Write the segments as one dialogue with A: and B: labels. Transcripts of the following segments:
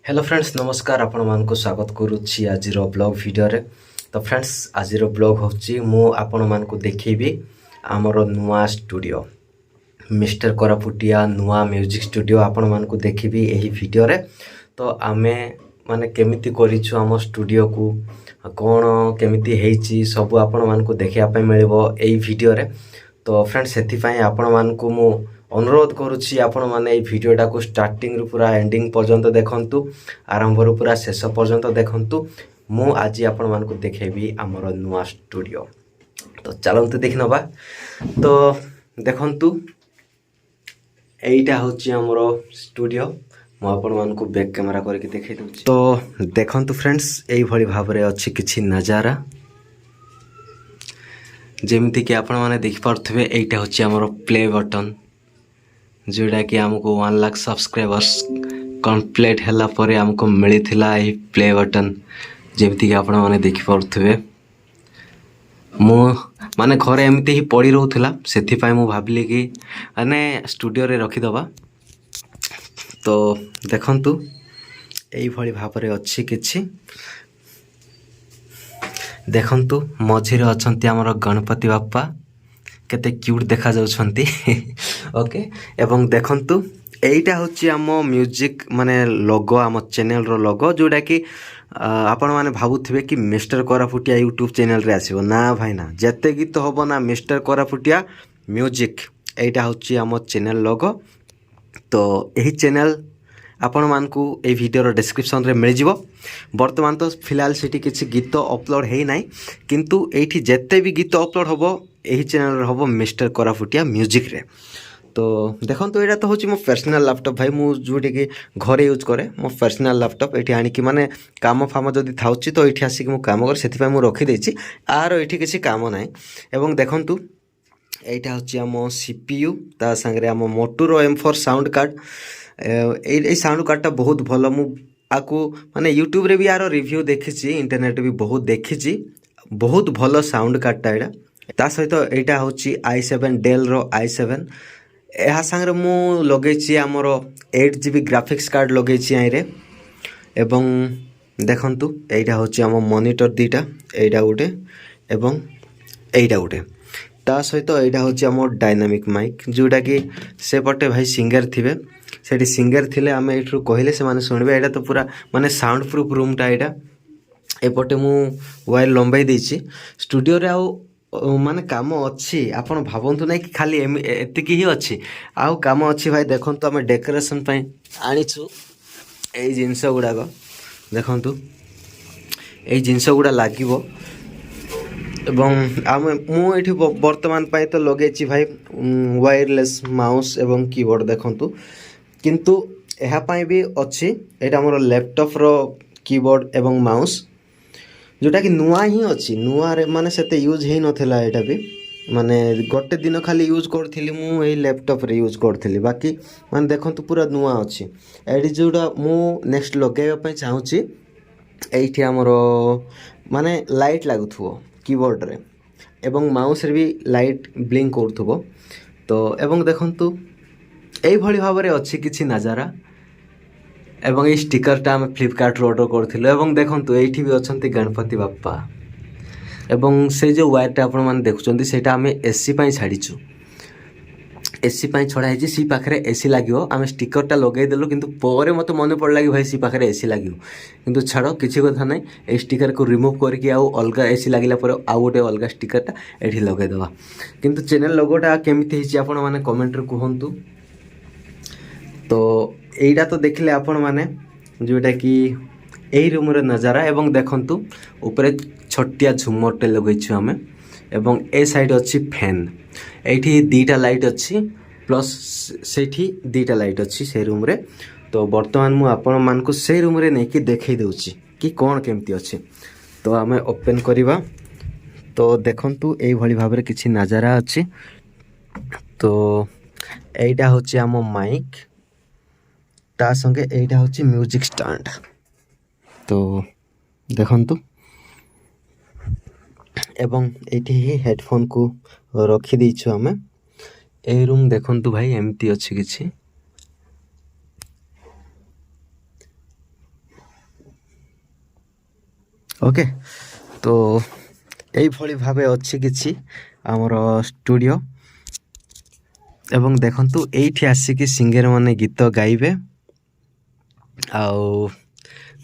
A: Hello friends नमस्कार आपण मानक स्वागत करुच्ची आज ब्लॉग वीडियो रे। तो फ्रेंड्स आज ब्लॉग होची मु आपण मानक देखिबी आमर नुआ स्टूडियो मिस्टर कोरापुटिया नुआ म्यूजिक स्टूडियो आपण मानक देखिबी एही वीडियो रे। तो आमे माने केमिति करिछु आम स्टूडियो को कोन केमिति हेची सब आपण मानक देखिया पे मिलबो एही वीडियो रे। तो फ्रेंड्स सेति पई आपण मानक मु अनुरोध करुच्ची आपण माने এই ভিডিওটা को स्टार्टिंग रु पूरा एंडिंग पर्यंत देखंतु आरंभ रु पूरा शेष पर्यंत देखंतु मु आज आपण मानक देखेबी हमर नुआ स्टूडियो। तो चलंतु देख नबा। तो देखंतु एइटा होची हमर स्टूडियो मु आपण मानक बैक कैमरा करके देखै दउची। तो देखंतु फ्रेंड्स एई भली भाबरे अछि किछि नजारा जेमिति कि आपण माने देखि पारथबे एइटा होची हमर प्ले बटन जोड़ा कि हमको 1 लाख सब्सक्राइबर्स कंप्लीट हैला परे हमको मिली थिला ए प्ले बटन जेमति कि आपण माने देखि पारथबे मु माने घरे एमती ही पड़ी रहउथिला सेथि पय मु भाबली कि माने स्टूडियो रे रखि दबा। तो देखंतु एई भली भाबरे अछि किछि देखंतु मझिरे अछंती हमर गणपति बाप्पा केते क्यूट देखा जाउछंती ओके। एवं देखंतु एइटा होची आम म्यूजिक माने लोगो आम चैनल रो लोगो जोडा कि आपण माने भाबुथिबे कि मिस्टर कोरापुटिया यूट्यूब चैनल रे आसीबो ना भाई ना जते गीत होबो ना मिस्टर कोरापुटिया म्यूजिक एइटा होची आम चैनल लोगो। तो एही चैनल आपण मानकू ए वीडियो रो डिस्क्रिप्शन रे मिल जिवो। वर्तमान तो फिलहाल सेठी किछि गीत अपलोड हेइ नाइ किंतु एठी जते भी गीत अपलोड होबो एही चैनल रे होबो मिस्टर कोरापुटिया म्यूजिक रे। तो देखंतु एटा तो होची मो पर्सनल लैपटॉप भाई मु जोटी कि घरे यूज करे मो पर्सनल लैपटॉप एठी आनी कि माने काम फाम जदी थाउची तो एठी आसी कि मु काम करे सेति पय मु रखि देछि आर एठी किछि काम नाइ। एवं देखंतु एटा होची हमो सीपीयू ता संगरे हमो मोटोरो M4 साउंड कार्ड ए साउंड कार्डटा बहुत भलो मु आकु माने यूट्यूब रे भी यार रिव्यू देखिछि इंटरनेट भी बहुत देखिछि बहुत भलो साउंड कार्डटा एटा। ता सहित एटा होची i7 डेल रो i7 एहा संगरे मु लगेछि हमर 8GB ग्राफिक्स कार्ड लगेछि आइ रे। एवं देखंतु एटा होची हम मॉनिटर दीटा एटा उठे एवं एटा उठे ता सहित एटा होची हमर डायनामिक माइक जोटा कि सेपटे भाई सिंगर थिबे सेठी सिंगर थिले आमे एठु कहिले से माने सुनबे एटा तो पूरा माने साउंड प्रूफ रूम टा एटा एपटे मु वायर लंबाई देछि स्टूडियो रे आउ माने काम अच्छी आपण भावंतु नै कि खाली एतिकी ही अच्छी आउ काम अच्छी भाई। देखंतु हम डेकोरेशन पय आनिछु एई जिंस गुडा को देखंतु एई जिंस गुडा लागिवो एवं आम मु एठी वर्तमान पय तो लगेछि भाई वायरलेस माउस एवं कीबोर्ड देखंतु किंतु एहा पय भी अच्छी एटा हमर लैपटॉप रो कीबोर्ड एवं माउस जोटा कि नुआ ही अच्छी नुआ रे माने सेते यूज हेइ नथिला एटा भी माने गोटे दिन खाली यूज करथिली मु एई लैपटॉप रे यूज करथिली बाकी माने देखंतु पूरा नुआ अच्छी एडी जोटा मु नेक्स्ट लगाइबा पय चाहूची एठी हमरो माने लाइट लागुथुवो कीबोर्ड रे एवं माउस रे भी लाइट ब्लिंक करथुवो। तो एवं देखंतु एई भली भाबरे अच्छी किछि नजारा एवं ए स्टिकर हम फ्लिपकार्ट ऑर्डर करथिलो। एवं देखंतु एठी भी अछंती गणपति बाप्पा एवं से जो वायरटा आपण माने देखुचंती सेटा हमें एसी पय छाडीचु एसी पय छडा हेजी सी पाखरे एसी लागियो आमे स्टिकरटा लगै देलु किंतु परे मते मने पडला कि भाई सी पाखरे एसी लागियो किंतु छाडो किछि कथा नै ए स्टिकर को रिमूव करके आउ अलगा एसी लागिला परे आउ गोटे अलगा स्टिकरटा एठी लगै देबा। किंतु चैनल लोगोटा केमिति हेची आपण माने कमेंट रे कहंतु। तो एइटा तो देखले आपण माने जोटा कि एही रूम रे नजारा एवं देखंतु ऊपर छोटिया झुमरटे लगैछु हमें एवं ए साइड अछि फैन एठी दीटा लाइट अछि प्लस सेठी दीटा लाइट अछि से रूम रे। तो वर्तमान मु आपण मान को से रूम रे नै कि देखै दउची कि कोन केमती अछि। तो हमें ओपन करिवा तो देखंतु एही भली भाबरे किछि नजारा अछि। तो एइटा होछि हमो माइक ता संगे एइटा होछि म्यूजिक स्टैंड। तो देखंतु एवं एठी ही हेडफोन को रखी दैछु हमें ए रूम देखंतु भाई एमती अछि किछि ओके तो এইଭଳି ଭାବେ ଅଛି କିଛି ଆମର ଷ୍ଟୁଡ଼ିଓ ଏବଂ ଦେଖନ୍ତୁ ଏଇଠି ଆସିକି ସିଙ୍ଗରମାନେ ଗୀତ ଗାଇବେ ଆଉ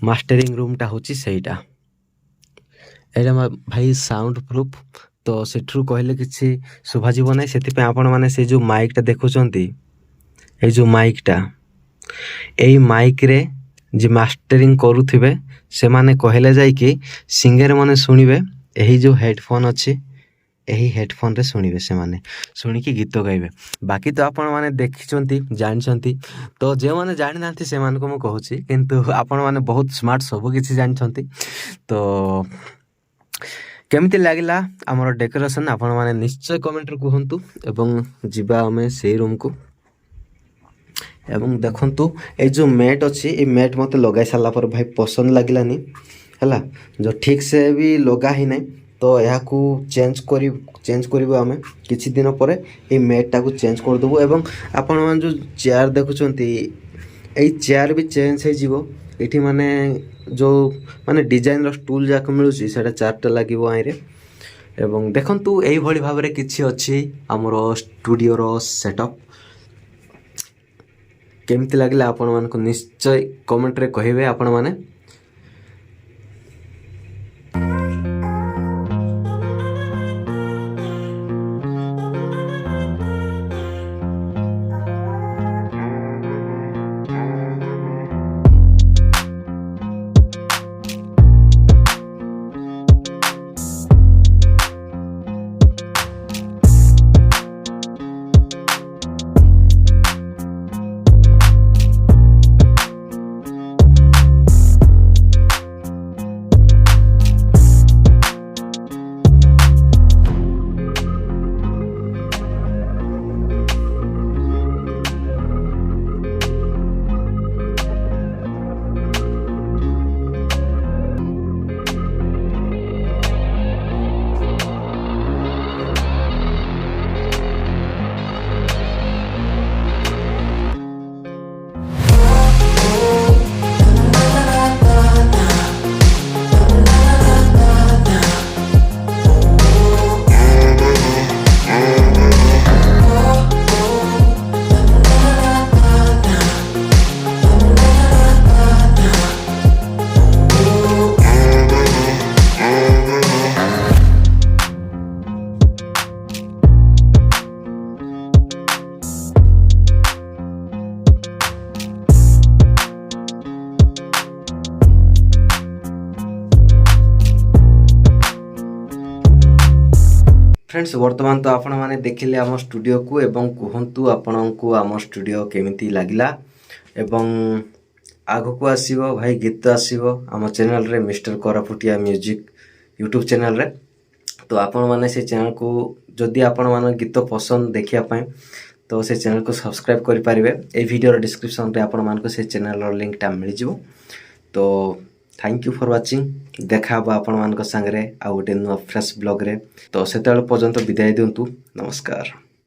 A: ମାଷ୍ଟରିଂ ରୁମ୍ଟା ହେଉଛି ସେଇଟା ଏଇଟା ଭାଇ ସାଉଣ୍ଡ ପ୍ରୁଫ୍ ତ ସେଠରୁ କହିଲେ କିଛି ଶୁଭାଯିବ ନାହିଁ ସେଥିପାଇଁ ଆପଣମାନେ ସେଇ ଯେଉଁ ମାଇକ୍ଟା ଦେଖୁଛନ୍ତି ଏଇ ଯେଉଁ ମାଇକ୍ଟା ଏଇ ମାଇକ୍ରେ ଯେ ମାଷ୍ଟରିଂ କରୁଥିବେ ସେମାନେ କହିଲେ ଯାଇକି ସିଙ୍ଗରମାନେ ଶୁଣିବେ ଏହି ଯେଉଁ ହେଡ଼ଫୋନ୍ ଅଛି ଏହି ହେଡ଼ଫୋନ୍ରେ ଶୁଣିବେ ସେମାନେ ଶୁଣିକି ଗୀତ ଗାଇବେ ବାକି ତ ଆପଣମାନେ ଦେଖିଛନ୍ତି ଜାଣିଛନ୍ତି ତ ଯେଉଁମାନେ ଜାଣିନାହାନ୍ତି ସେମାନଙ୍କୁ ମୁଁ କହୁଛି କିନ୍ତୁ ଆପଣମାନେ ବହୁତ ସ୍ମାର୍ଟ ସବୁ କିଛି ଜାଣିଛନ୍ତି ତ କେମିତି ଲାଗିଲା ଆମର ଡେକୋରେସନ୍ ଆପଣମାନେ ନିଶ୍ଚୟ କମେଣ୍ଟରେ କୁହନ୍ତୁ ଏବଂ ଯିବା ଆମେ ସେଇ ରୁମ୍କୁ ଏବଂ ଦେଖନ୍ତୁ ଏଇ ଯେଉଁ ମ୍ୟାଟ୍ ଅଛି ଏଇ ମ୍ୟାଟ୍ ମୋତେ ଲଗାଇ ସାରିଲା ପରେ ଭାଇ ପସନ୍ଦ ଲାଗିଲାନି ହେଲା ଯେଉଁ ଠିକ୍ସେ ବି ଲଗା ହେଇନାହିଁ ତ ଏହାକୁ ଚେଞ୍ଜ କରିବୁ ଆମେ କିଛି ଦିନ ପରେ ଏଇ ମ୍ୟାଟ୍ଟାକୁ ଚେଞ୍ଜ କରିଦେବୁ ଏବଂ ଆପଣମାନେ ଯେଉଁ ଚେୟାର ଦେଖୁଛନ୍ତି ଏଇ ଚେୟାର ବି ଚେଞ୍ଜ ହେଇଯିବ ଏଠି ମାନେ ଯେଉଁ ମାନେ ଡିଜାଇନର ଷ୍ଟୁଲ୍ ଯାକ ମିଳୁଛି ସେଇଟା 4ଟା ଲାଗିବ ଆଇରେ ଏବଂ ଦେଖନ୍ତୁ ଏଇଭଳି ଭାବରେ କିଛି ଅଛି ଆମର ଷ୍ଟୁଡ଼ିଓର ସେଟଅପ୍ କେମିତି ଲାଗିଲା ଆପଣମାନଙ୍କୁ ନିଶ୍ଚୟ କମେଣ୍ଟରେ କହିବେ ଆପଣମାନେ फ्रेंड्स वर्तमान तो आपण मैंने देखिले आम स्टूडियो को एवं कहतु आपण को आम स्टूडियो केमिति लागला एवं आगो को आसीबो भाई गीत आसीबो आम चैनल रे मिस्टर कोरापुटिया म्यूजिक यूट्यूब चैनल रे तो आपण मैंने से चैनल को जदि आपण मैंने गीत पसंद देखिया पाए तो से चैनल को सब्सक्राइब करि पारिबे ए वीडियो डिस्क्रिप्शन रे आपण मानको से चैनल रो लिंक टा मिल जिवो तो थैंक यू फॉर वाचिंग देखा आपण मान संगे आ गोटे नुआ फ्रेश ब्लॉग रे तो से पर्यंत विदाय दिंतु नमस्कार।